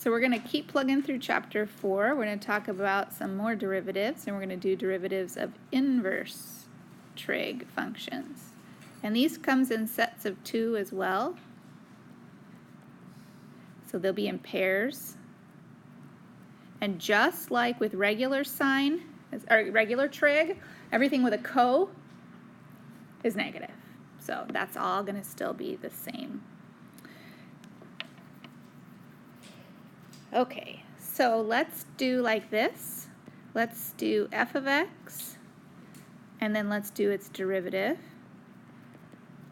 So we're going to keep plugging through chapter 4. We're going to talk about some more derivatives, and we're going to do derivatives of inverse trig functions. And these comes in sets of 2 as well. So they'll be in pairs. And just like with regular sine, or regular trig, everything with a co is negative. So that's all going to still be the same. Okay, so let's do like this. Let's do f of x, and then let's do its derivative.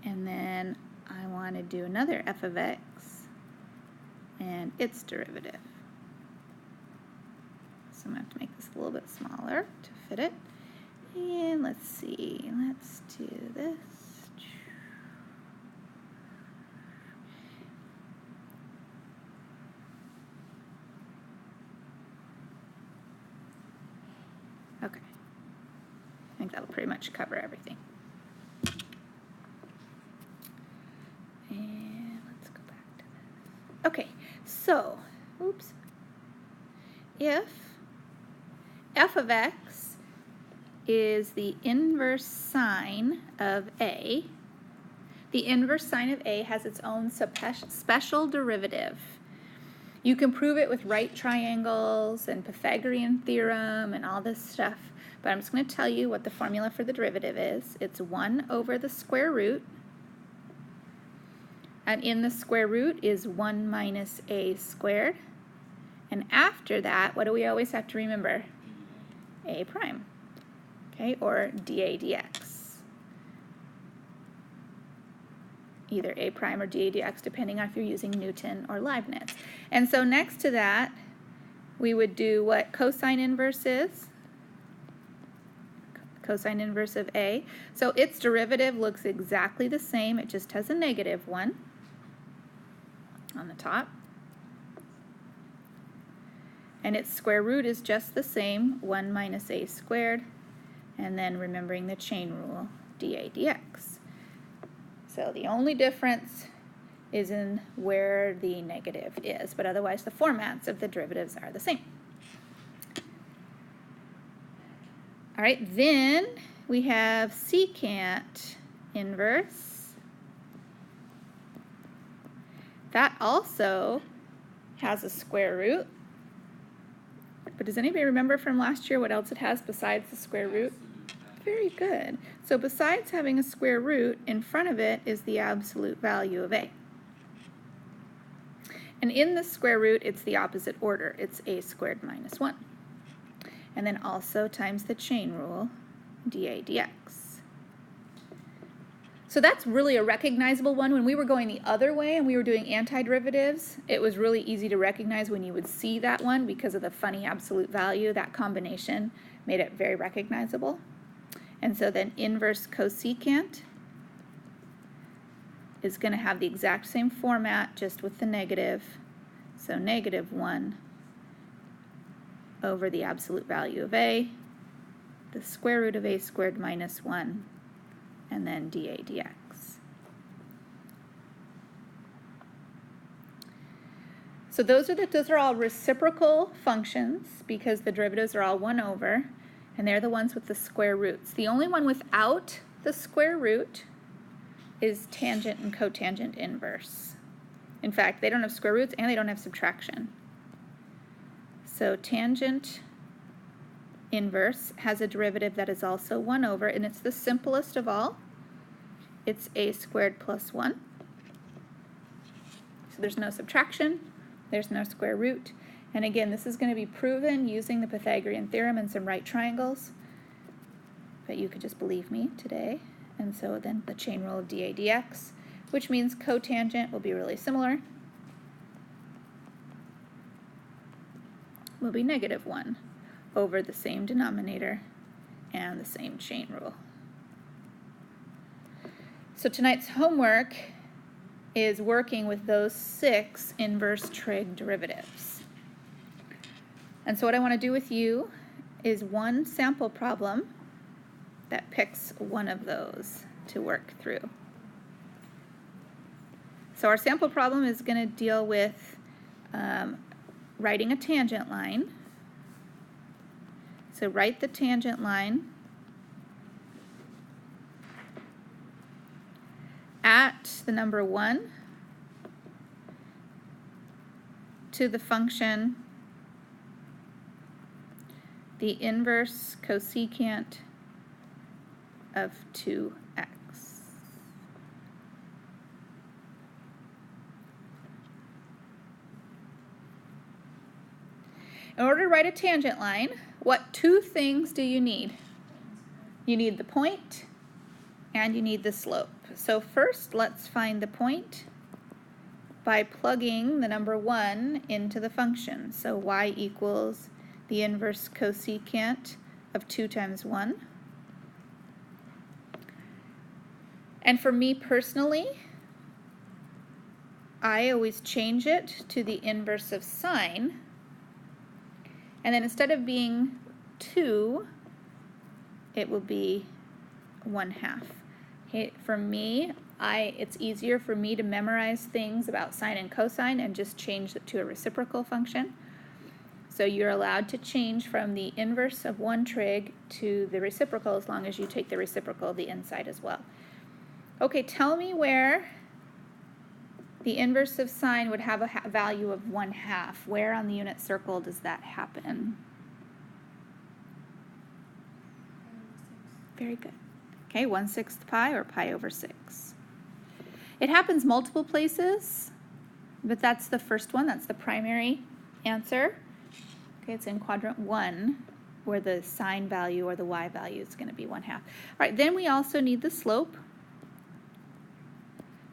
And then I want to do another f of x and its derivative. So I'm going to have to make this a little bit smaller to fit it. And let's see, let's do this. Okay, I think that'll pretty much cover everything. And let's go back to this. Okay, so, oops, if f of x is the inverse sine of a, the inverse sine of a has its own special derivative. You can prove it with right triangles and Pythagorean theorem and all this stuff, but I'm just going to tell you what the formula for the derivative is. It's 1 over the square root, and in the square root is 1 minus a squared, and after that, what do we always have to remember? A prime, okay, or dA dx. Either a prime or dA dx, depending on if you're using Newton or Leibniz. And so next to that, we would do what cosine inverse is. Cosine inverse of a. So its derivative looks exactly the same. It just has a negative 1 on the top. And its square root is just the same, 1 minus a squared. And then remembering the chain rule, dA dx. So the only difference is in where the negative is, but otherwise the formats of the derivatives are the same. All right, then we have secant inverse. That also has a square root. But does anybody remember from last year what else it has besides the square root? Very good. So besides having a square root, in front of it is the absolute value of a. And in the square root, it's the opposite order. It's a squared minus 1. And then also times the chain rule, dA dx. So that's really a recognizable one. When we were going the other way and we were doing antiderivatives, it was really easy to recognize when you would see that one because of the funny absolute value. That combination made it very recognizable. And so then inverse cosecant is going to have the exact same format, just with the negative. So negative 1 over the absolute value of a, the square root of a squared minus 1, and then dA dx. So those are all reciprocal functions because the derivatives are all 1 over. And they're the ones with the square roots. The only one without the square root is tangent and cotangent inverse. In fact, they don't have square roots and they don't have subtraction. So tangent inverse has a derivative that is also 1 over, and it's the simplest of all. It's a squared plus 1. So there's no subtraction, there's no square root. And again, this is going to be proven using the Pythagorean theorem and some right triangles. But you could just believe me today. And so then the chain rule of dA dx, which means cotangent will be really similar. Will be negative 1 over the same denominator and the same chain rule. So tonight's homework is working with those 6 inverse trig derivatives. And so what I want to do with you is one sample problem that picks one of those to work through. So our sample problem is going to deal with writing a tangent line. So write the tangent line at the number 1 to the function the inverse cosecant of 2x. In order to write a tangent line, what 2 things do you need? You need the point and you need the slope. So first, let's find the point by plugging the number 1 into the function. So y equals the inverse cosecant of 2 times 1. And for me personally, I always change it to the inverse of sine. And then instead of being 2, it will be 1/2. Okay, for me, it's easier for me to memorize things about sine and cosine and just change it to a reciprocal function. So you're allowed to change from the inverse of 1 trig to the reciprocal as long as you take the reciprocal of the inside as well. Okay, tell me where the inverse of sine would have a value of 1/2. Where on the unit circle does that happen? Very good. Okay, 1/6 pi or pi over 6. It happens multiple places, but that's the first one. That's the primary answer. Okay, it's in quadrant 1 where the sine value or the y value is going to be 1/2. All right, then we also need the slope.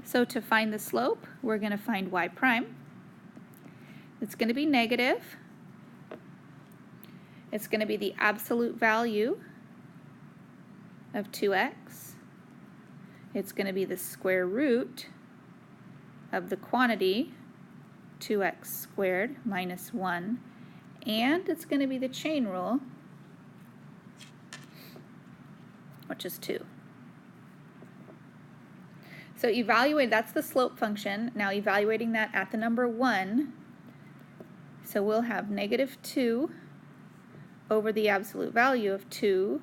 So to find the slope, we're going to find y prime. It's going to be negative. It's going to be the absolute value of 2x. It's going to be the square root of the quantity 2x squared minus 1, and it's going to be the chain rule, which is 2. So evaluate, that's the slope function. Now evaluating that at the number 1, so we'll have negative 2 over the absolute value of 2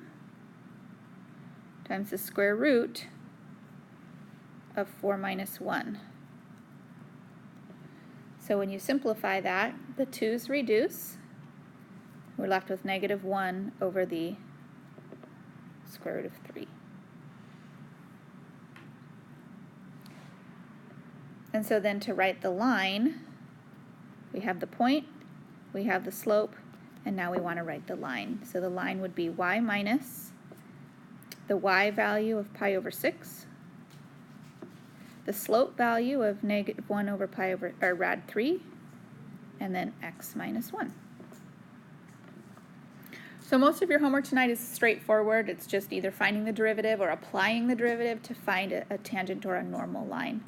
times the square root of 4 minus 1. So when you simplify that, the 2's reduce. We're left with negative 1 over the square root of 3. And so then to write the line, we have the point, we have the slope, and now we want to write the line. So the line would be y minus the y value of pi over 6, the slope value of negative 1 over pi over, or rad 3, and then x minus 1. So most of your homework tonight is straightforward. It's just either finding the derivative or applying the derivative to find a tangent or a normal line.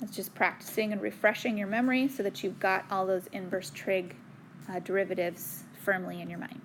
It's just practicing and refreshing your memory so that you've got all those inverse trig derivatives firmly in your mind.